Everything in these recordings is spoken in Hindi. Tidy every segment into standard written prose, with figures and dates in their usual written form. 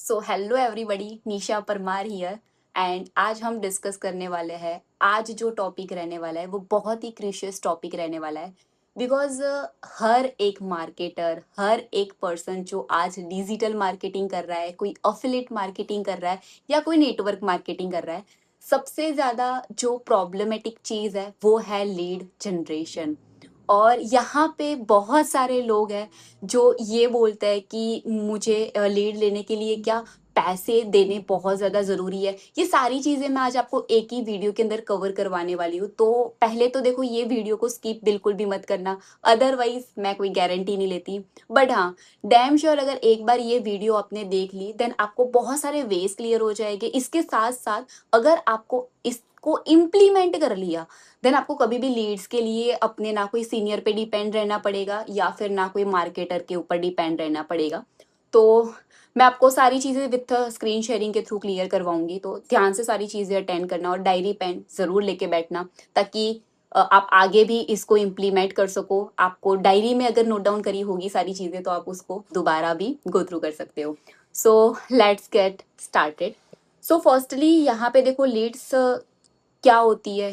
So hello everybody, Nisha Parmar here. And आज हम डिस्कस करने वाले हैं। आज जो टॉपिक रहने वाला है वो बहुत ही क्रिशियस टॉपिक रहने वाला है। बिकॉज हर एक मार्केटर, हर एक पर्सन जो आज डिजिटल मार्केटिंग कर रहा है, कोई अफिलिएट मार्केटिंग कर रहा है या कोई नेटवर्क मार्केटिंग कर रहा है, सबसे ज़्यादा जो प्रॉब्लमेटिक चीज़ है वो है लीड जनरेशन। और यहाँ पे बहुत सारे लोग हैं जो ये बोलते हैं कि मुझे लीड लेने के लिए क्या पैसे देने बहुत ज़्यादा ज़रूरी है। ये सारी चीज़ें मैं आज आपको एक ही वीडियो के अंदर कवर करवाने वाली हूँ। तो पहले तो देखो, ये वीडियो को स्किप बिल्कुल भी मत करना, अदरवाइज मैं कोई गारंटी नहीं लेती। बट हाँ, डैम श्योर अगर एक बार ये वीडियो आपने देख ली देन आपको बहुत सारे वेज क्लियर हो जाएंगे। इसके साथ साथ अगर आपको इसको इम्प्लीमेंट कर लिया देन आपको कभी भी लीड्स के लिए अपने ना कोई सीनियर पे डिपेंड रहना पड़ेगा या फिर ना कोई मार्केटर के ऊपर डिपेंड रहना पड़ेगा। तो मैं आपको सारी चीज़ें विथ स्क्रीन शेयरिंग के थ्रू क्लियर करवाऊंगी, तो ध्यान से सारी चीज़ें अटेंड करना और डायरी पेन ज़रूर लेके बैठना, ताकि आप आगे भी इसको इम्प्लीमेंट कर सको। आपको डायरी में अगर नोट डाउन करी होगी सारी चीज़ें तो आप उसको दोबारा भी गो थ्रू कर सकते हो। So let's get started. So firstly यहाँ पे देखो, लीड्स क्या होती है,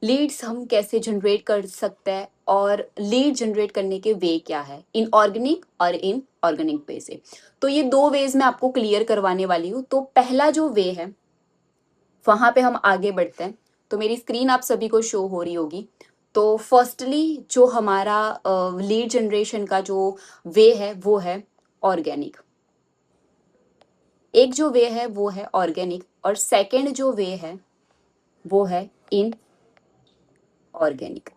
लीड्स हम कैसे जनरेट कर सकते हैं और लीड जनरेट करने के वे क्या है इन ऑर्गेनिक और इन ऑर्गेनिक वे से। तो ये दो वेज मैं आपको क्लियर करवाने वाली हूँ। तो पहला जो वे है वहां पे हम आगे बढ़ते हैं। तो मेरी स्क्रीन आप सभी को शो हो रही होगी। तो फर्स्टली जो हमारा लीड जनरेशन का जो वे है वो है ऑर्गेनिक। एक जो वे है वो है ऑर्गेनिक और सेकंड जो वे है वो है इन ऑर्गेनिक।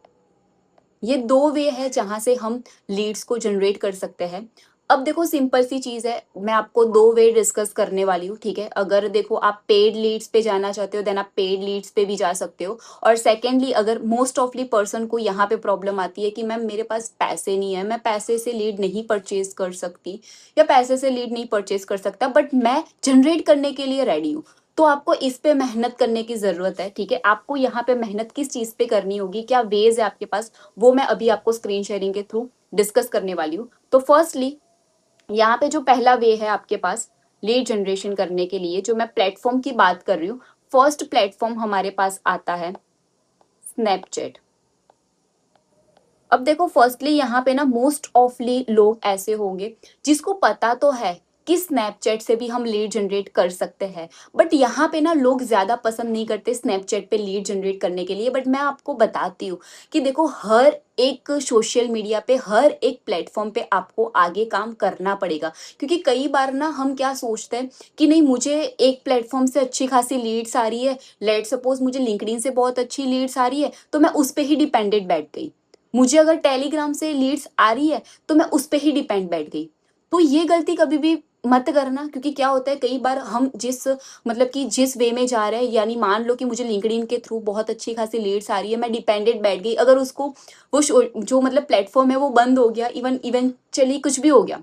ये दो वे है जहां से हम लीड्स को जनरेट कर सकते हैं। अब देखो, सिंपल सी चीज है, मैं आपको दो वे डिस्कस करने वाली हूँ, ठीक है। अगर देखो आप पेड लीड्स पे जाना चाहते हो देन आप पेड लीड्स पे भी जा सकते हो। और सेकेंडली, अगर मोस्ट ऑफली पर्सन को यहाँ पे प्रॉब्लम आती है कि मैम मेरे पास पैसे नहीं है, मैं पैसे से लीड नहीं परचेज कर सकती या पैसे से लीड नहीं परचेज कर सकता, बट मैं जनरेट करने के लिए रेडी हूँ। तो आपको इस पे मेहनत करने की जरूरत है, ठीक है। आपको यहाँ पे मेहनत किस चीज पे करनी होगी, क्या वेज है आपके पास, वो मैं अभी आपको स्क्रीन शेयरिंग के थ्रू डिस्कस करने वाली हूँ। तो फर्स्टली यहाँ पे जो पहला वे है आपके पास लीड जनरेशन करने के लिए, जो मैं प्लेटफॉर्म की बात कर रही हूँ, फर्स्ट प्लेटफॉर्म हमारे पास आता है स्नैपचैट। अब देखो, फर्स्टली यहाँ पे ना मोस्ट ऑफली लोग ऐसे होंगे जिसको पता तो है कि स्नैपचैट से भी हम लीड जनरेट कर सकते हैं, बट यहाँ पे ना लोग ज्यादा पसंद नहीं करते स्नैपचैट पे लीड जनरेट करने के लिए। बट मैं आपको बताती हूँ कि देखो, हर एक सोशल मीडिया पे, हर एक प्लेटफॉर्म पे आपको आगे काम करना पड़ेगा। क्योंकि कई बार ना हम क्या सोचते हैं कि नहीं, मुझे एक प्लेटफॉर्म से अच्छी खासी लीड्स आ रही है, लेट सपोज मुझे लिंक्डइन से बहुत अच्छी लीड्स आ रही है तो मैं उस पर ही डिपेंडेंट बैठ गई। मुझे अगर टेलीग्राम से लीड्स आ रही है तो मैं उस पर ही डिपेंड बैठ गई। तो ये गलती कभी भी मत करना, क्योंकि क्या होता है कई बार हम जिस मतलब कि जिस वे में जा रहे हैं, यानी मान लो कि मुझे लिंक्डइन के थ्रू बहुत अच्छी खासी लीड्स आ रही है, मैं डिपेंडेंट बैठ गई, अगर उसको वो जो मतलब प्लेटफॉर्म है वो बंद हो गया, इवेंचुअली कुछ भी हो गया,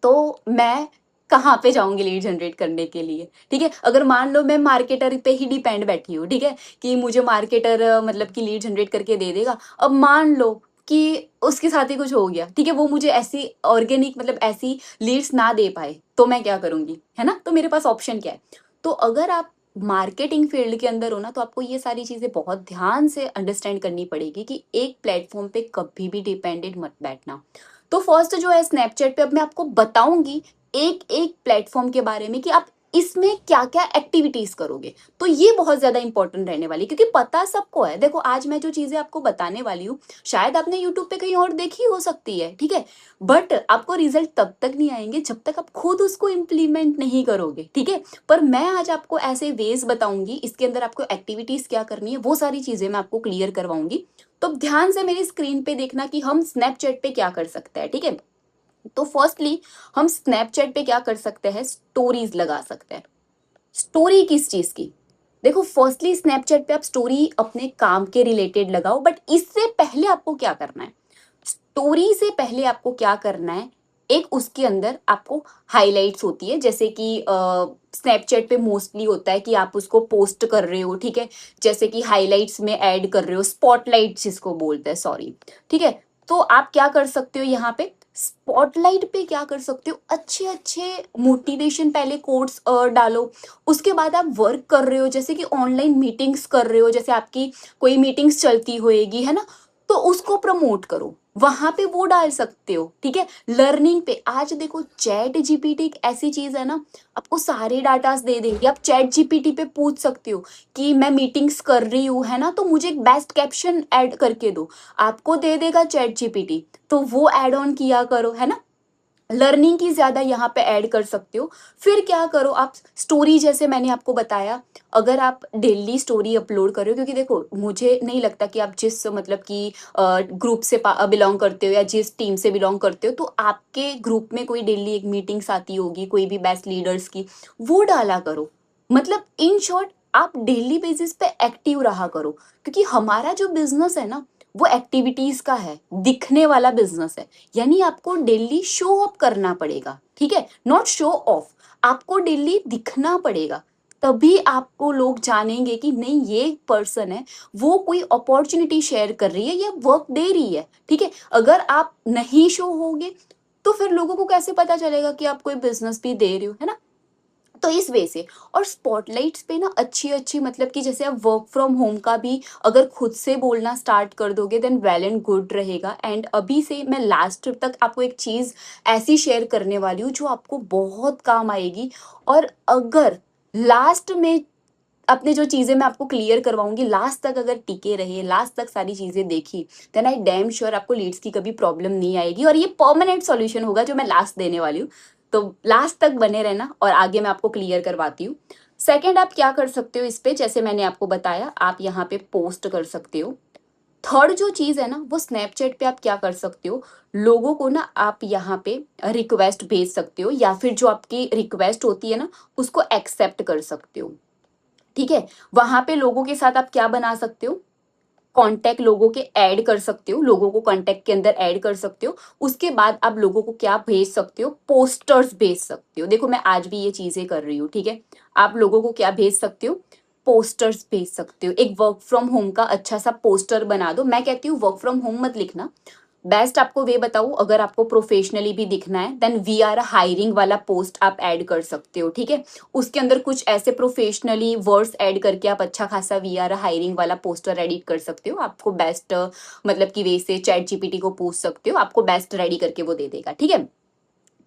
तो मैं कहाँ पे जाऊंगी लीड जनरेट करने के लिए, ठीक है। अगर मान लो मैं मार्केटर पे ही डिपेंड बैठी हूँ, ठीक है, कि मुझे मार्केटर मतलब कि लीड जनरेट करके दे देगा। अब मान लो कि उसके साथ ही कुछ हो गया, ठीक है, वो मुझे ऐसी ऑर्गेनिक मतलब ऐसी लीड्स ना दे पाए, तो मैं क्या करूंगी, है ना। तो मेरे पास ऑप्शन क्या है। तो अगर आप मार्केटिंग फील्ड के अंदर हो ना, तो आपको ये सारी चीजें बहुत ध्यान से अंडरस्टैंड करनी पड़ेगी कि एक प्लेटफॉर्म पे कभी भी डिपेंडेंट मत बैठना। तो फर्स्ट जो है स्नैपचैट पे, अब मैं आपको बताऊंगी एक एक प्लेटफॉर्म के बारे में कि आप इसमें क्या क्या एक्टिविटीज करोगे। तो ये बहुत ज्यादा इंपॉर्टेंट रहने वाली, क्योंकि पता सबको है। देखो, आज मैं जो चीजें आपको बताने वाली हूँ शायद आपने यूट्यूब पे कहीं और देखी हो सकती है, ठीक है, बट आपको रिजल्ट तब तक नहीं आएंगे जब तक आप खुद उसको इम्प्लीमेंट नहीं करोगे, ठीक है। पर मैं आज आपको ऐसे वेज बताऊंगी, इसके अंदर आपको एक्टिविटीज क्या करनी है वो सारी चीजें मैं आपको क्लियर करवाऊंगी। तो ध्यान से मेरी स्क्रीन पे देखना कि हम स्नैपचैट पे क्या कर सकते हैं, ठीक है। तो फर्स्टली हम स्नैपचैट पे क्या कर सकते हैं, स्टोरीज लगा सकते हैं। स्टोरी किस चीज की, देखो, फर्स्टली स्नैपचैट पे आप स्टोरी अपने काम के रिलेटेड लगाओ, बट इससे पहले आपको क्या करना है, स्टोरी से पहले आपको क्या करना है, एक उसके अंदर आपको हाइलाइट्स होती है, जैसे कि स्नैपचैट पे मोस्टली होता है कि आप उसको पोस्ट कर रहे हो, ठीक है, जैसे कि हाइलाइट्स में ऐड कर रहे हो, स्पॉटलाइट जिसको बोलते हैं, सॉरी, ठीक है। तो आप क्या कर सकते हो यहाँ पे, स्पॉटलाइट पे क्या कर सकते हो, अच्छे अच्छे मोटिवेशन पहले कोट्स डालो। उसके बाद आप वर्क कर रहे हो, जैसे कि ऑनलाइन मीटिंग्स कर रहे हो, जैसे आपकी कोई मीटिंग्स चलती होएगी है ना, तो उसको प्रमोट करो, वहां पे वो डाल सकते हो। ठीक है, लर्निंग पे आज देखो चैट जीपीटी एक ऐसी चीज है ना, आपको सारे डाटास दे देंगे। आप चैट जीपीटी पे पूछ सकते हो कि मैं मीटिंग्स कर रही हूँ है ना, तो मुझे एक बेस्ट कैप्शन ऐड करके दो, आपको दे देगा चैट जीपीटी। तो वो ऐड ऑन किया करो है ना, लर्निंग की ज्यादा यहाँ पे ऐड कर सकते हो। फिर क्या करो आप, स्टोरी जैसे मैंने आपको बताया, अगर आप डेली स्टोरी अपलोड करो, क्योंकि देखो मुझे नहीं लगता कि आप जिस मतलब कि ग्रुप से बिलोंग करते हो या जिस टीम से बिलोंग करते हो, तो आपके ग्रुप में कोई डेली एक मीटिंग्स आती होगी कोई भी बेस्ट लीडर्स की, वो डाला करो। मतलब इन शॉर्ट आप डेली बेसिस पे एक्टिव रहा करो, क्योंकि हमारा जो बिजनेस है ना, वो एक्टिविटीज का है, दिखने वाला बिजनेस है। यानी आपको डेली शो अप करना पड़ेगा, ठीक है, नॉट शो ऑफ। आपको डेली दिखना पड़ेगा, तभी आपको लोग जानेंगे कि नहीं ये पर्सन है, वो कोई अपॉर्चुनिटी शेयर कर रही है या वर्क दे रही है। ठीक है, अगर आप नहीं शो होगे तो फिर लोगों को कैसे पता चलेगा कि आप कोई बिजनेस भी दे रहे हो, है ना। तो इस वे से, और स्पॉटलाइट्स पे ना अच्छी अच्छी मतलब कि जैसे आप वर्क फ्रॉम होम का भी अगर खुद से बोलना स्टार्ट कर दोगे देन वेल एंड गुड रहेगा। एंड अभी से मैं लास्ट तक आपको एक चीज ऐसी शेयर करने वाली हूँ जो आपको बहुत काम आएगी। और अगर लास्ट में अपने जो चीजें मैं आपको क्लियर करवाऊंगी, लास्ट तक अगर टिके रहे, लास्ट तक सारी चीजें देखी, देन आई डैम श्योर आपको लीड्स की कभी प्रॉब्लम नहीं आएगी, और ये परमानेंट सॉल्यूशन होगा जो मैं लास्ट देने वाली हूँ। तो लास्ट तक बने रहना और आगे मैं आपको क्लियर करवाती हूँ। सेकेंड, आप क्या कर सकते हो इस पे, जैसे मैंने आपको बताया आप यहाँ पे पोस्ट कर सकते हो। थर्ड जो चीज है ना, वो स्नैपचैट पे आप क्या कर सकते हो, लोगों को ना आप यहाँ पे रिक्वेस्ट भेज सकते हो, या फिर जो आपकी रिक्वेस्ट होती है ना उसको एक्सेप्ट कर सकते हो। ठीक है, वहां पे लोगों के साथ आप क्या बना सकते हो, कांटेक्ट लोगों के ऐड कर सकते हो, लोगों को कांटेक्ट के अंदर ऐड कर सकते हो। उसके बाद आप लोगों को क्या भेज सकते हो, पोस्टर्स भेज सकते हो। देखो मैं आज भी ये चीजें कर रही हूँ, ठीक है। आप लोगों को क्या भेज सकते हो, पोस्टर्स भेज सकते हो। एक वर्क फ्रॉम होम का अच्छा सा पोस्टर बना दो। मैं कहती हूँ वर्क फ्रॉम होम मत लिखना, बेस्ट आपको वे बताऊं, अगर आपको प्रोफेशनली भी दिखना है देन वी आर हायरिंग वाला पोस्ट आप ऐड कर सकते हो। ठीक है, उसके अंदर कुछ ऐसे प्रोफेशनली वर्ड्स ऐड करके आप अच्छा खासा वी आर हायरिंग वाला पोस्टर एडिट कर सकते हो। आपको बेस्ट मतलब कि वे से चैट जीपीटी को पूछ सकते हो, आपको बेस्ट रेडी करके वो दे देगा। ठीक है,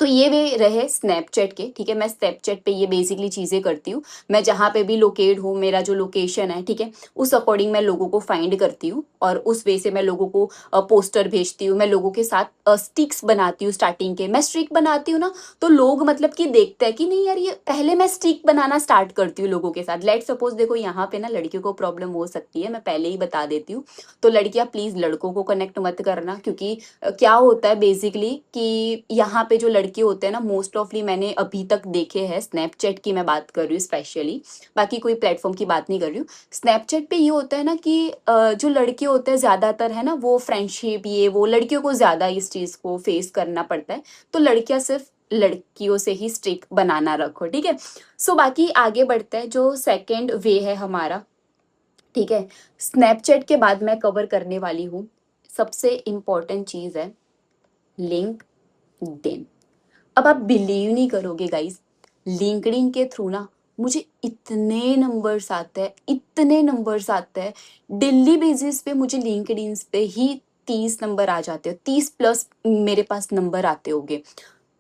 तो ये वे रहे स्नैपचैट के। ठीक है, मैं स्नैपचैट पे ये बेसिकली चीजें करती हूँ। मैं जहाँ पे भी लोकेट हूँ, मेरा जो लोकेशन है, ठीक है, उस अकॉर्डिंग मैं लोगों को फाइंड करती हूँ और उस वे से मैं लोगों को पोस्टर भेजती हूँ। मैं लोगों के साथ स्टिक्स बनाती हूँ। स्टार्टिंग के मैं स्टिक बनाती हूँ ना, तो लोग मतलब कि देखते हैं कि नहीं यार, ये पहले मैं स्टिक बनाना स्टार्ट करती हूँ लोगों के साथ। लेट सपोज देखो यहाँ पे ना लड़कियों को प्रॉब्लम हो सकती है, मैं पहले ही बता देती हूँ। तो लड़कियां प्लीज लड़कों को कनेक्ट मत करना, क्योंकि क्या होता है बेसिकली कि यहाँ पे जो लड़के होते हैं ना, मोस्ट ऑफली मैंने अभी तक देखे हैं, स्नैपचैट की मैं बात कर रही हूँ स्पेशली, बाकी कोई प्लेटफॉर्म की बात नहीं कर रही हूँ। स्नैपचैट पे ये होता है ना कि जो लड़के होते हैं ज्यादातर है ना, वो फ्रेंडशिप ये वो, लड़कियों को ज्यादा इस चीज को फेस करना पड़ता है। तो लड़कियां सिर्फ लड़कियों से ही स्ट्रिक बनाना रखो, ठीक है। सो बाकी आगे बढ़ता है, जो सेकेंड वे है हमारा, ठीक है। स्नैपचैट के बाद मैं कवर करने वाली हूँ, सबसे इम्पोर्टेंट चीज है लिंक्डइन। अब आप बिलीव नहीं करोगे गाइस, लिंक्डइन के थ्रू ना मुझे इतने नंबर्स आते हैं, इतने नंबर्स आते हैं डेली बेसिस पे। मुझे लिंक्डइन पे ही 30 नंबर आ जाते हैं, 30+ मेरे पास नंबर आते होंगे।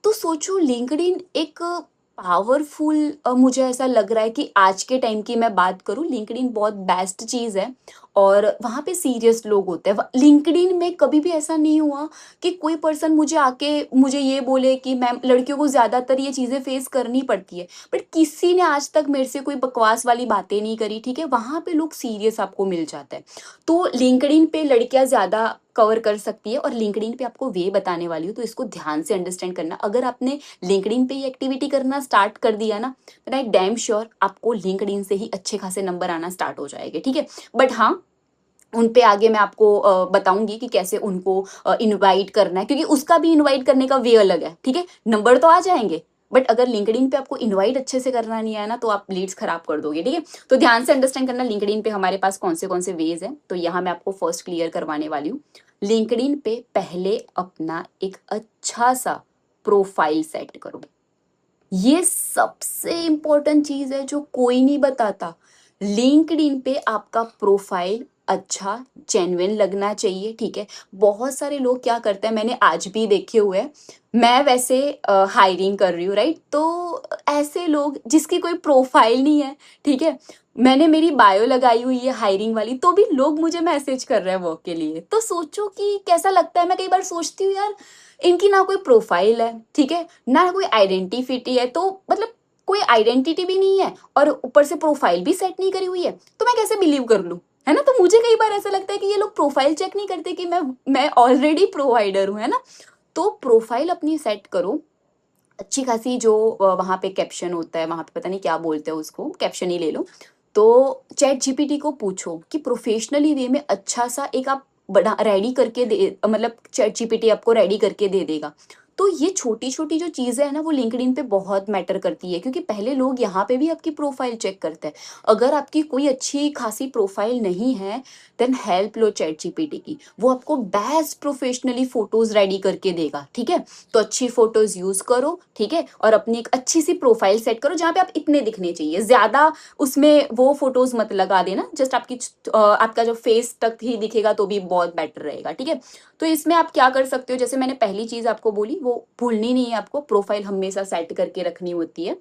तो सोचो लिंक्डइन एक पावरफुल, मुझे ऐसा लग रहा है कि आज के टाइम की मैं बात करूं, लिंक्डइन बहुत बेस्ट चीज है। और वहां पे सीरियस लोग होते हैं लिंक्डइन में। कभी भी ऐसा नहीं हुआ कि कोई पर्सन मुझे आके मुझे ये बोले कि मैम, लड़कियों को ज्यादातर ये चीजें फेस करनी पड़ती है, बट किसी ने आज तक मेरे से कोई बकवास वाली बातें नहीं करी। ठीक है, वहां पे लोग सीरियस आपको मिल जाता है। तो लिंक्डइन पे लड़कियां ज्यादा कवर कर सकती है, और लिंक्डइन पे आपको वे बताने वाली हूँ, तो इसको ध्यान से अंडरस्टैंड करना। अगर आपने लिंक्डइन पे ये एक्टिविटी करना स्टार्ट कर दिया ना, तो आई डैम श्योर आपको लिंक्डइन से ही अच्छे खासे नंबर आना स्टार्ट हो जाएंगे। ठीक है, बट हाँ, उन पे आगे मैं आपको बताऊंगी कि कैसे उनको इनवाइट करना है, क्योंकि उसका भी इनवाइट करने का वे अलग है। ठीक है, नंबर तो आ जाएंगे, बट अगर लिंक्डइन पे आपको इनवाइट अच्छे से करना नहीं आया ना तो आप लीड्स खराब कर दोगे, ठीक है। तो ध्यान से अंडरस्टैंड करना लिंक्डइन पे हमारे पास कौन से वेज हैं। तो यहाँ मैं आपको फर्स्ट क्लियर करवाने वाली हूँ। लिंक्डइन पे पहले अपना एक अच्छा सा प्रोफाइल सेट करो। ये सबसे इंपॉर्टेंट चीज है जो कोई नहीं बताता। लिंक्डइन पे आपका प्रोफाइल अच्छा जेन्युइन लगना चाहिए, ठीक है। बहुत सारे लोग क्या करते हैं, मैंने आज भी देखे हुए हैं। मैं वैसे हायरिंग कर रही हूँ, राइट। तो ऐसे लोग जिसकी कोई प्रोफाइल नहीं है, ठीक है, मैंने मेरी बायो लगाई हुई है हायरिंग वाली, तो भी लोग मुझे मैसेज कर रहे हैं वर्क के लिए। तो सोचो कि कैसा लगता है। मैं कई बार सोचती हूँ यार, इनकी ना कोई प्रोफाइल है, ठीक है, ना कोई आइडेंटिटी है, तो मतलब कोई आइडेंटिटी भी नहीं है और ऊपर से प्रोफाइल भी सेट नहीं करी हुई है, तो मैं कैसे बिलीव कर लूं, है ना। तो मुझे कई बार ऐसा लगता है कि ये लोग प्रोफाइल चेक नहीं करते कि मैं ऑलरेडी प्रोवाइडर हूं, है ना। तो प्रोफाइल अपनी सेट करो अच्छी खासी। जो वहाँ पे कैप्शन होता है, वहाँ पे पता नहीं क्या बोलते हैं उसको, कैप्शन ही ले लो। तो चैट जीपीटी को पूछो कि प्रोफेशनली वे में अच्छा सा एक आप बना रेडी करके दे, मतलब चैट जीपीटी आपको रेडी करके दे देगा। तो ये छोटी छोटी जो चीज़ें हैं ना, वो लिंक्डइन पे बहुत मैटर करती है, क्योंकि पहले लोग यहाँ पे भी आपकी प्रोफाइल चेक करते हैं। अगर आपकी कोई अच्छी खासी प्रोफाइल नहीं है, देन हेल्प लो चैट जीपीटी की, वो आपको बेस्ट प्रोफेशनली फोटोज रेडी करके देगा, ठीक है। तो अच्छी फोटोज यूज करो, ठीक है, और अपनी एक अच्छी सी प्रोफाइल सेट करो जहाँ पे आप इतने दिखने चाहिए। ज्यादा उसमें वो फोटोज मत लगा देना, जस्ट आपका जो फेस तक ही दिखेगा तो भी बहुत बेटर रहेगा, ठीक है। तो इसमें आप क्या कर सकते हो, जैसे मैंने पहली चीज आपको बोली वो भूलनी नहीं है, आपको प्रोफाइल हमेशा सेट करके रखनी होती है।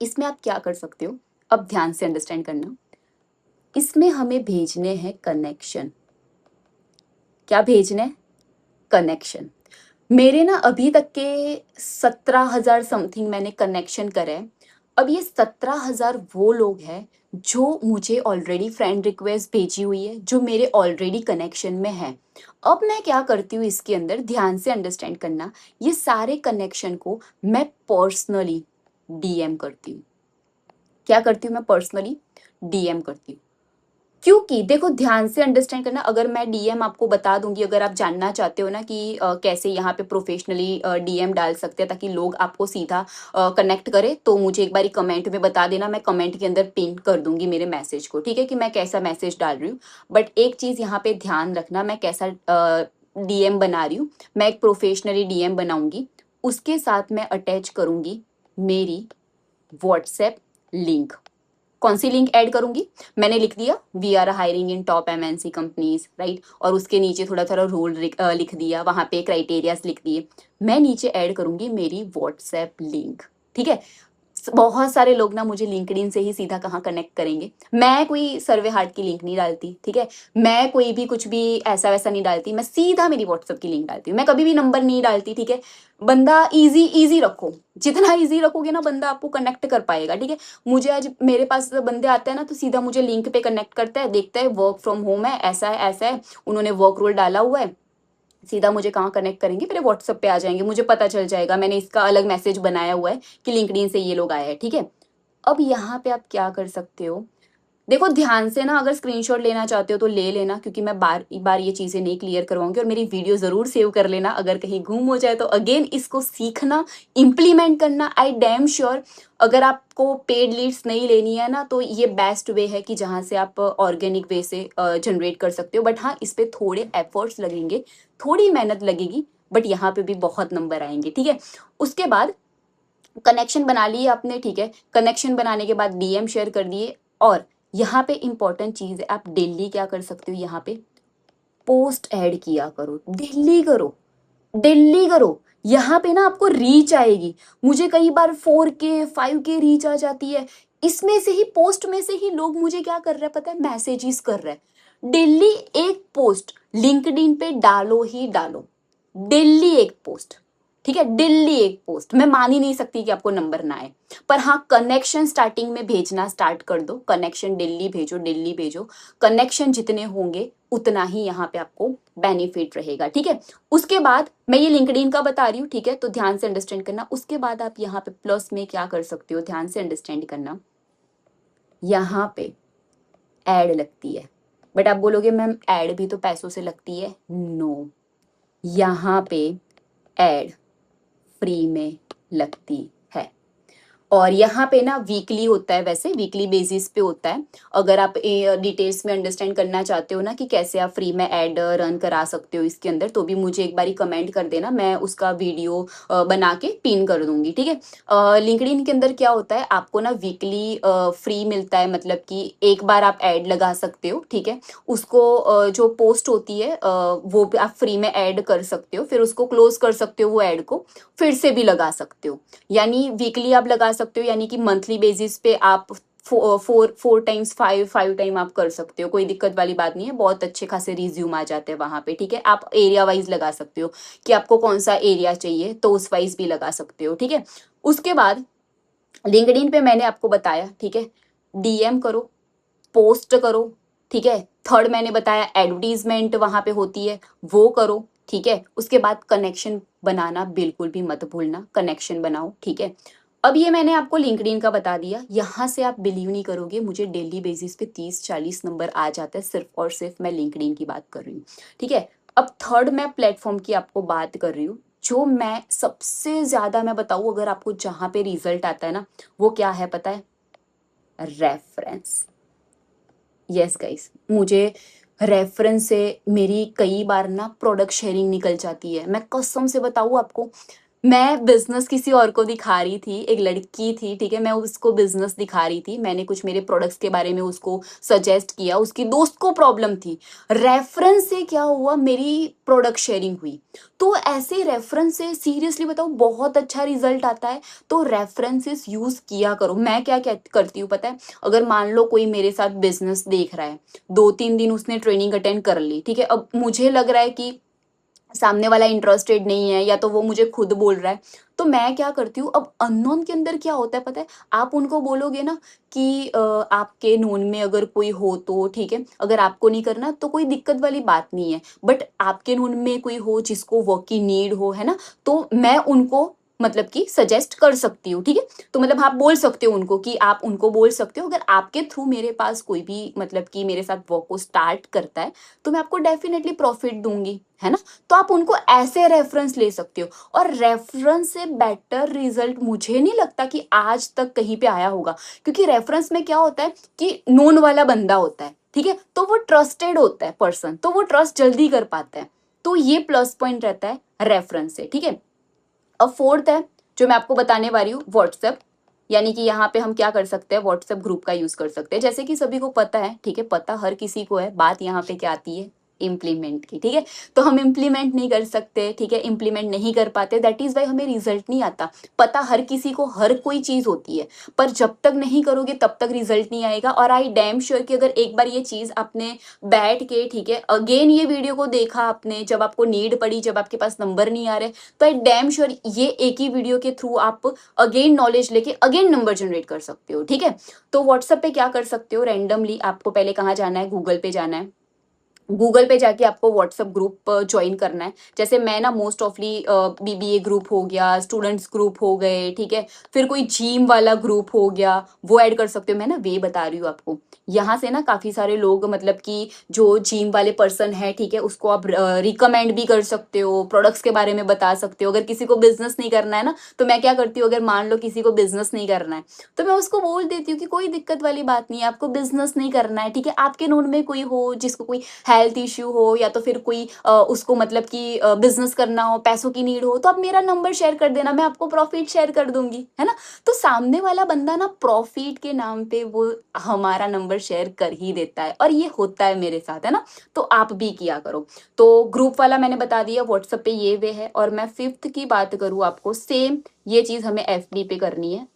इसमें आप क्या कर सकते हो, अब ध्यान से अंडरस्टैंड करना। इसमें हमें भेजने हैं कनेक्शन। क्या भेजने हैं? कनेक्शन। मेरे ना अभी तक के 17,000 समथिंग मैंने कनेक्शन करे हैं। अब ये 17,000 वो लोग हैं जो मुझे ऑलरेडी फ्रेंड रिक्वेस्ट भेजी हुई है, जो मेरे ऑलरेडी कनेक्शन में है। अब मैं क्या करती हूँ इसके अंदर, ध्यान से अंडरस्टैंड करना। ये सारे कनेक्शन को मैं पर्सनली डीएम करती हूँ। क्या करती हूँ मैं? पर्सनली डीएम करती हूँ। क्योंकि देखो, ध्यान से अंडरस्टैंड करना, अगर मैं डीएम आपको बता दूंगी, अगर आप जानना चाहते हो ना कि कैसे यहाँ पे प्रोफेशनली डीएम डाल सकते हैं ताकि लोग आपको सीधा कनेक्ट करें, तो मुझे एक बारी कमेंट में बता देना, मैं कमेंट के अंदर पिन कर दूंगी मेरे मैसेज को, ठीक है, कि मैं कैसा मैसेज डाल रही हूँ। बट एक चीज़ यहाँ पे ध्यान रखना, मैं कैसा डीएम बना रही हूँ। मैं एक प्रोफेशनली डीएम बनाऊंगी, उसके साथ मैं अटैच करूंगी मेरी व्हाट्सएप लिंक। कौन सी लिंक ऐड करूंगी? मैंने लिख दिया we are hiring in top MNC companies, right, और उसके नीचे थोड़ा थोड़ा रोल लिख दिया, वहां पे क्राइटेरियाज लिख दिए। मैं नीचे ऐड करूंगी मेरी व्हाट्सएप लिंक, ठीक है। बहुत सारे लोग ना मुझे लिंक्डइन से ही सीधा कहाँ कनेक्ट करेंगे। मैं कोई सर्वे हार्ट की लिंक नहीं डालती, ठीक है। मैं कोई भी कुछ भी ऐसा वैसा नहीं डालती, मैं सीधा मेरी व्हाट्सएप की लिंक डालती हूँ। मैं कभी भी नंबर नहीं डालती, ठीक है। बंदा इजी इजी रखो, जितना इजी रखोगे ना बंदा आपको कनेक्ट कर पाएगा, ठीक है। मुझे आज मेरे पास बंदे आते हैं ना, तो सीधा मुझे लिंक पे कनेक्ट करता है, देखता है वर्क फ्रॉम होम है, ऐसा है, उन्होंने वर्क रोल डाला हुआ है, सीधा मुझे कहाँ कनेक्ट करेंगे, मेरे व्हाट्सएप पे आ जाएंगे, मुझे पता चल जाएगा, मैंने इसका अलग मैसेज बनाया हुआ है कि लिंक्डइन से ये लोग आए हैं, ठीक है। अब यहाँ पे आप क्या कर सकते हो, देखो ध्यान से ना, अगर स्क्रीनशॉट लेना चाहते हो तो ले लेना, क्योंकि मैं बार बार ये चीजें नहीं क्लियर करवाऊंगी। और मेरी वीडियो जरूर सेव कर लेना, अगर कहीं गुम हो जाए तो अगेन इसको सीखना, इम्प्लीमेंट करना। आई डैम श्योर, अगर आपको पेड लीड्स नहीं लेनी है ना, तो ये बेस्ट वे है कि जहाँ से आप ऑर्गेनिक वे से जनरेट कर सकते हो। बट हाँ, इस पे थोड़े एफर्ट्स लगेंगे, थोड़ी मेहनत लगेगी, बट यहाँ पे भी बहुत नंबर आएंगे, ठीक है। उसके बाद कनेक्शन बना लिए आपने, ठीक है। कनेक्शन बनाने के बाद डीएम शेयर कर दिए। और यहाँ पे इंपॉर्टेंट चीज है, आप डेली क्या कर सकते हो, यहाँ पे पोस्ट ऐड किया करो, डेली करो, डेली करो। यहाँ पे ना आपको रीच आएगी। मुझे कई बार 4K 5K रीच आ जाती है। इसमें से ही, पोस्ट में से ही लोग मुझे क्या कर रहे हैं पता है, मैसेजेस कर रहे हैं। डेली एक पोस्ट लिंक्डइन पे डालो ही डालो, डेली एक पोस्ट, ठीक है, डेली एक पोस्ट। मैं मान ही नहीं सकती कि आपको नंबर ना आए, पर हाँ, कनेक्शन स्टार्टिंग में भेजना स्टार्ट कर दो। कनेक्शन डेली भेजो, डेली भेजो। कनेक्शन जितने होंगे उतना ही यहाँ पे आपको बेनिफिट रहेगा, ठीक है। उसके बाद मैं ये लिंक्डइन का बता रही हूँ, ठीक है, तो ध्यान से अंडरस्टैंड करना। उसके बाद आप यहाँ पे प्लस में क्या कर सकते हो, ध्यान से अंडरस्टैंड करना। यहाँ पे एड लगती है, बट आप बोलोगे मैम एड भी तो पैसों से लगती है। नो, यहाँ पे एड फ्री में लगती है। और यहाँ पे ना वीकली होता है, वैसे वीकली बेसिस पे होता है। अगर आप डिटेल्स में अंडरस्टैंड करना चाहते हो ना कि कैसे आप फ्री में ऐड रन करा सकते हो इसके अंदर, तो भी मुझे एक बारी कमेंट कर देना, मैं उसका वीडियो बना के पिन कर दूंगी, ठीक है। लिंक्डइन के अंदर क्या होता है, आपको ना वीकली फ्री मिलता है, मतलब कि एक बार आप ऐड लगा सकते हो, ठीक है। उसको जो पोस्ट होती है वो भी आप फ्री में ऐड कर सकते हो, फिर उसको क्लोज कर सकते हो, वो ऐड को फिर से भी लगा सकते हो। यानी वीकली आप लगा सकते हो, यानी कि मंथली बेसिस पे आप फोर टाइम्स फाइव टाइम आप कर सकते हो, कोई दिक्कत वाली बात नहीं है। बहुत अच्छे खासे रिज्यूम आ जाते हैं वहां पे, ठीक है। आप एरिया वाइज लगा सकते हो कि आपको कौन सा एरिया चाहिए, तो उस वाइज भी लगा सकते हो, ठीक है। उसके बाद लिंक्डइन पे मैंने आपको बताया, ठीक है, डीएम करो, पोस्ट करो, ठीक है। थर्ड मैंने बताया एडवर्टीजमेंट वहां पे होती है, वो करो, ठीक है। उसके बाद कनेक्शन बनाना बिल्कुल भी मत भूलना, कनेक्शन बनाओ, ठीक है। अब ये मैंने आपको लिंक्डइन का बता दिया। यहाँ से आप बिलीव नहीं करोगे, मुझे डेली बेसिस पे 30-40 नंबर आ जाता है, सिर्फ और सिर्फ मैं लिंक्डइन की बात कर रही हूँ, ठीक है। अब थर्ड मैं प्लेटफॉर्म की आपको बात कर रही हूँ, जो मैं सबसे ज्यादा मैं बताऊँ, अगर आपको जहाँ पे रिजल्ट आता है ना, वो क्या है पता है? रेफरेंस। यस गाइस, मुझे रेफरेंस से मेरी कई बार ना प्रोडक्ट शेयरिंग निकल जाती है। मैं कसम से बताऊँ आपको, मैं बिजनेस किसी और को दिखा रही थी, एक लड़की थी, ठीक है, मैं उसको बिजनेस दिखा रही थी, मैंने कुछ मेरे प्रोडक्ट्स के बारे में उसको सजेस्ट किया, उसकी दोस्त को प्रॉब्लम थी, रेफरेंस से क्या हुआ, मेरी प्रोडक्ट शेयरिंग हुई। तो ऐसे रेफरेंस से सीरियसली बताऊँ बहुत अच्छा रिजल्ट आता है। तो रेफरेंसेस यूज किया करो। मैं क्या क्या करती हूँ पता है, अगर मान लो कोई मेरे साथ बिजनेस देख रहा है, 2-3 दिन उसने ट्रेनिंग अटेंड कर ली, ठीक है, अब मुझे लग रहा है कि सामने वाला इंटरेस्टेड नहीं है, या तो वो मुझे खुद बोल रहा है, तो मैं क्या करती हूँ, अब अननोन के अंदर क्या होता है पता है, आप उनको बोलोगे ना कि आपके नोन में अगर कोई हो तो ठीक है, अगर आपको नहीं करना तो कोई दिक्कत वाली बात नहीं है, बट आपके नोन में कोई हो जिसको वर्क की नीड हो, है ना, तो मैं उनको मतलब कि सजेस्ट कर सकती हूँ, ठीक है। तो मतलब आप बोल सकते हो उनको, कि आप उनको बोल सकते हो, अगर आपके थ्रू मेरे पास कोई भी मतलब कि मेरे साथ वर्क को स्टार्ट करता है, तो मैं आपको डेफिनेटली प्रॉफिट दूंगी, है ना। तो आप उनको ऐसे रेफरेंस ले सकते हो, और रेफरेंस से बेटर रिजल्ट मुझे नहीं लगता कि आज तक कहीं पे आया होगा, क्योंकि रेफरेंस में क्या होता है कि नोन वाला बंदा होता है, ठीक है, तो वो ट्रस्टेड होता है पर्सन, तो वो ट्रस्ट जल्दी कर पाता है। तो ये प्लस पॉइंट रहता है रेफरेंस से, ठीक है। अब फोर्थ है जो मैं आपको बताने वाली हूँ, व्हाट्सएप। यानी कि यहाँ पे हम क्या कर सकते हैं, व्हाट्सएप ग्रुप का यूज कर सकते हैं, जैसे कि सभी को पता है, ठीक है, पता हर किसी को है। बात यहाँ पे क्या आती है, इम्प्लीमेंट की, ठीक है। तो हम इम्प्लीमेंट नहीं कर सकते, ठीक है, इम्प्लीमेंट नहीं कर पाते, दैट इज वाई हमें रिजल्ट नहीं आता। पता हर किसी को हर कोई चीज होती है, पर जब तक नहीं करोगे तब तक रिजल्ट नहीं आएगा। और आई डैम श्योर कि अगर एक बार ये चीज आपने बैठ के, ठीक है, अगेन ये वीडियो को देखा आपने, जब आपको नीड पड़ी, जब आपके पास नंबर नहीं आ रहे, तो आई डैम श्योर ये एक ही वीडियो के थ्रू आप अगेन नॉलेज लेके अगेन नंबर जनरेट कर सकते हो, ठीक है। तो व्हाट्सएप पे क्या कर सकते हो, रैंडमली आपको पहले कहाँ जाना है, गूगल पे जाना है। गूगल पे जाके आपको व्हाट्सएप ग्रुप ज्वाइन करना है। जैसे मैं ना मोस्ट ऑफली बीबीए ग्रुप हो गया, स्टूडेंट्स ग्रुप हो गए, ठीक है, फिर कोई जिम वाला ग्रुप हो गया, वो ऐड कर सकते हो। मैं ना वे बता रही हूँ आपको, यहाँ से ना काफी सारे लोग, मतलब कि जो जिम वाले पर्सन है, ठीक है, उसको आप रिकमेंड भी कर सकते हो, प्रोडक्ट्स के बारे में बता सकते हो। अगर किसी को बिजनेस नहीं करना है ना, तो मैं क्या करती हूँ, अगर मान लो किसी को बिजनेस नहीं करना है, तो मैं उसको बोल देती हूँ कि कोई दिक्कत वाली बात नहीं है, आपको बिजनेस नहीं करना है, ठीक है, आपके नोन में कोई हो जिसको कोई हेल्थ इश्यू हो, या तो फिर कोई उसको मतलब कि बिजनेस करना हो, पैसों की नीड हो, तो आप मेरा नंबर शेयर कर देना, मैं आपको प्रॉफिट शेयर कर दूंगी, है ना। तो सामने वाला बंदा ना प्रॉफिट के नाम पे वो हमारा नंबर शेयर कर ही देता है, और ये होता है मेरे साथ, है ना। तो आप भी किया करो। तो ग्रुप वाला मैंने बता दिया, व्हाट्सएप पे ये वे है। और मैं फिफ्थ की बात करूँ आपको, सेम ये चीज हमें एफबी पे करनी है,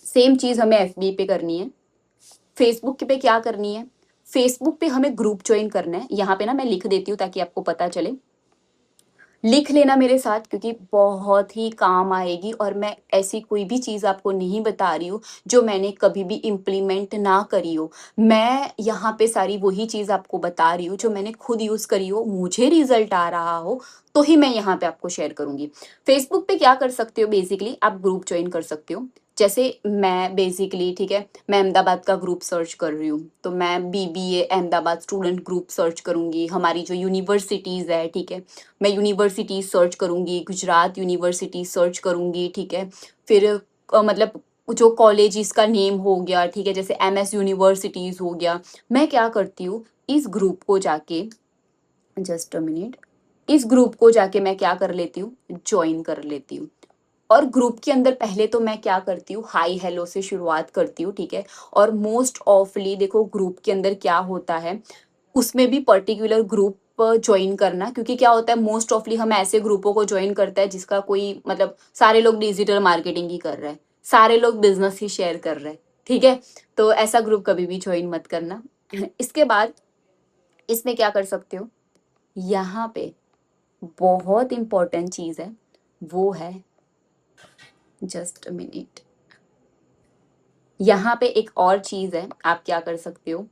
सेम चीज हमें एफबी पे करनी है। फेसबुक पे क्या करनी है, फेसबुक पे हमें ग्रुप ज्वाइन करना है। यहाँ पे ना मैं लिख देती हूँ ताकि आपको पता चले, लिख लेना मेरे साथ, क्योंकि बहुत ही काम आएगी। और मैं ऐसी कोई भी चीज़ आपको नहीं बता रही हूँ जो मैंने कभी भी इम्प्लीमेंट ना करी हो। मैं यहाँ पे सारी वही चीज़ आपको बता रही हूँ जो मैंने खुद यूज़ करी हो, मुझे रिजल्ट आ रहा हो, तो ही मैं यहाँ पे आपको शेयर करूंगी। फेसबुक पे क्या कर सकते हो, बेसिकली आप ग्रुप ज्वाइन कर सकते हो। जैसे मैं बेसिकली, ठीक है, मैं अहमदाबाद का ग्रुप सर्च कर रही हूँ, तो मैं BBA Ahmedabad student group search करूंगी। हमारी जो यूनिवर्सिटीज़ है, ठीक है, मैं यूनिवर्सिटी सर्च करूंगी, गुजरात यूनिवर्सिटी सर्च करूंगी, ठीक है। फिर मतलब जो कॉलेजेस का नेम हो गया, ठीक है, जैसे MS यूनिवर्सिटीज हो गया, मैं क्या करती हूँ, इस ग्रुप को जाके, जस्ट अ मिनट, इस ग्रुप को जाके मैं क्या कर लेती हूँ, ज्वाइन कर लेती हूँ। और ग्रुप के अंदर पहले तो मैं क्या करती हूँ, हाई हेलो से शुरुआत करती हूँ, ठीक है। और मोस्ट ऑफली देखो ग्रुप के अंदर क्या होता है, उसमें भी पर्टिकुलर ग्रुप ज्वाइन करना, क्योंकि क्या होता है, मोस्ट ऑफली हम ऐसे ग्रुपों को ज्वाइन करते हैं जिसका कोई मतलब सारे लोग डिजिटल मार्केटिंग ही कर रहे हैं, सारे लोग बिजनेस ही शेयर कर रहे हैं, ठीक है। तो ऐसा ग्रुप कभी भी ज्वाइन मत करना। इसके बाद इसमें क्या कर सकते हो, यहाँ पे बहुत इंपॉर्टेंट चीज है, वो है, जस्ट अ मिनट, यहाँ पे एक और चीज है, आप क्या कर सकते हो,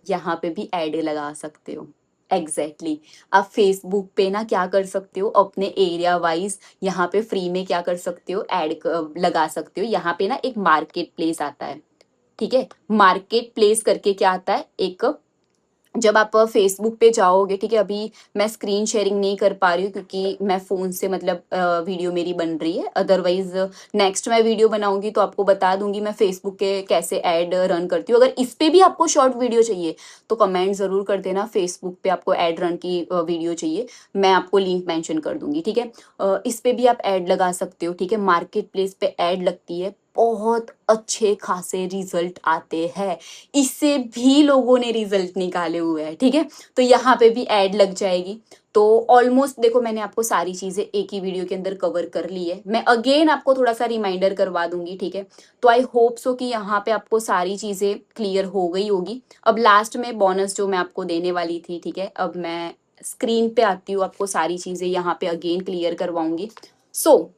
यहाँ पे भी ऐड लगा सकते हो। एग्जैक्टली आप फेसबुक पे ना क्या कर सकते हो, अपने एरिया वाइज यहाँ पे फ्री में क्या कर सकते हो, ऐड लगा सकते हो। यहाँ पे ना एक मार्केट प्लेस आता है, ठीक है, मार्केट प्लेस करके क्या आता है, एक, जब आप फेसबुक पे जाओगे, ठीक है, अभी मैं स्क्रीन शेयरिंग नहीं कर पा रही हूँ क्योंकि मैं फ़ोन से मतलब वीडियो मेरी बन रही है, अदरवाइज नेक्स्ट मैं वीडियो बनाऊंगी तो आपको बता दूंगी मैं फेसबुक के कैसे ऐड रन करती हूँ। अगर इस पे भी आपको शॉर्ट वीडियो चाहिए तो कमेंट ज़रूर कर देना, फेसबुक पे आपको ऐड रन की वीडियो चाहिए, मैं आपको लिंक मेंशन कर दूंगी, ठीक है। इस पे भी आप ऐड लगा सकते हो, ठीक है, मार्केट प्लेस पे ऐड लगती है, बहुत अच्छे खासे रिजल्ट आते हैं, इससे भी लोगों ने रिजल्ट निकाले हुए हैं, ठीक है। तो यहाँ पे भी ऐड लग जाएगी। तो ऑलमोस्ट देखो मैंने आपको सारी चीजें एक ही वीडियो के अंदर कवर कर ली है, मैं अगेन आपको थोड़ा सा रिमाइंडर करवा दूंगी, ठीक है। तो आई होप सो कि यहाँ पे आपको सारी चीजें क्लियर हो गई होगी। अब लास्ट में बोनस जो मैं आपको देने वाली थी, ठीक है, अब मैं स्क्रीन पे आती हूँ, आपको सारी चीजें यहाँ पे अगेन क्लियर करवाऊंगी। सो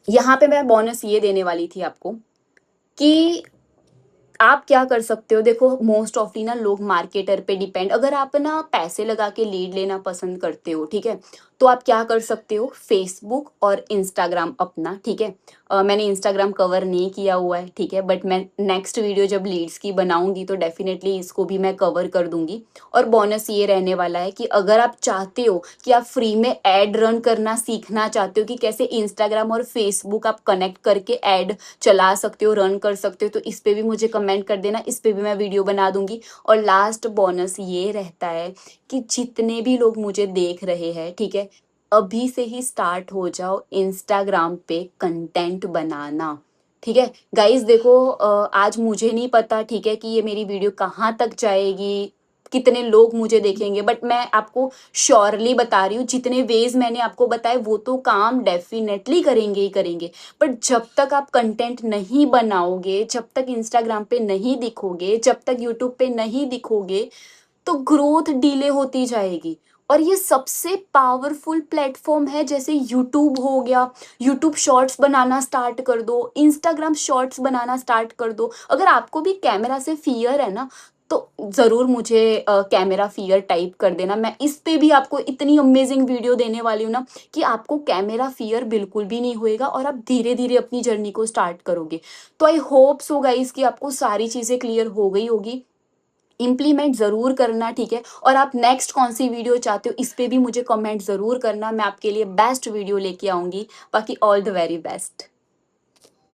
यहाँ पे मैं बोनस ये देने वाली थी आपको कि आप क्या कर सकते हो, देखो मोस्ट ऑफली ना लोग मार्केटर पे डिपेंड, अगर आप ना पैसे लगा के लीड लेना पसंद करते हो, ठीक है, तो आप क्या कर सकते हो, फेसबुक और इंस्टाग्राम अपना, ठीक है। मैंने इंस्टाग्राम कवर नहीं किया हुआ है, ठीक है, बट मैं नेक्स्ट वीडियो जब लीड्स की बनाऊंगी तो डेफिनेटली इसको भी मैं कवर कर दूंगी। और बोनस ये रहने वाला है कि अगर आप चाहते हो कि आप फ्री में एड रन करना सीखना चाहते हो कि कैसे इंस्टाग्राम और फेसबुक आप कनेक्ट करके एड चला सकते हो, रन कर सकते हो, तो इस पे भी मुझे कमेंट कर देना, इस पे भी मैं वीडियो बना दूंगी। और लास्ट बोनस ये रहता है कि जितने भी लोग मुझे देख रहे हैं, ठीक है, अभी से ही स्टार्ट हो जाओ इंस्टाग्राम पे कंटेंट बनाना, ठीक है। गाइस देखो आज मुझे नहीं पता, ठीक है, कि ये मेरी वीडियो कहाँ तक जाएगी, कितने लोग मुझे देखेंगे, बट मैं आपको श्योरली बता रही हूँ, जितने वेज मैंने आपको बताए वो तो काम डेफिनेटली करेंगे ही करेंगे। बट जब तक आप कंटेंट नहीं बनाओगे, जब तक इंस्टाग्राम पे नहीं दिखोगे, जब तक यूट्यूब पे नहीं दिखोगे, तो ग्रोथ डिले होती जाएगी। और ये सबसे पावरफुल प्लेटफॉर्म है, जैसे यूट्यूब हो गया, यूट्यूब शॉर्ट्स बनाना स्टार्ट कर दो, इंस्टाग्राम शॉर्ट्स बनाना स्टार्ट कर दो। अगर आपको भी कैमरा से फियर है ना, तो ज़रूर मुझे कैमरा फियर टाइप कर देना, मैं इस पे भी आपको इतनी अमेजिंग वीडियो देने वाली हूँ ना कि आपको कैमरा फियर बिल्कुल भी नहीं होएगा और आप धीरे धीरे अपनी जर्नी को स्टार्ट करोगे। तो आई होप सो गाइस कि आपको सारी चीज़ें क्लियर हो गई होगी, इम्प्लीमेंट ज़रूर करना, ठीक है। और आप नेक्स्ट कौन सी वीडियो चाहते हो इस पे भी मुझे कमेंट ज़रूर करना, मैं आपके लिए बेस्ट वीडियो लेके आऊँगी। बाकी ऑल द वेरी बेस्ट।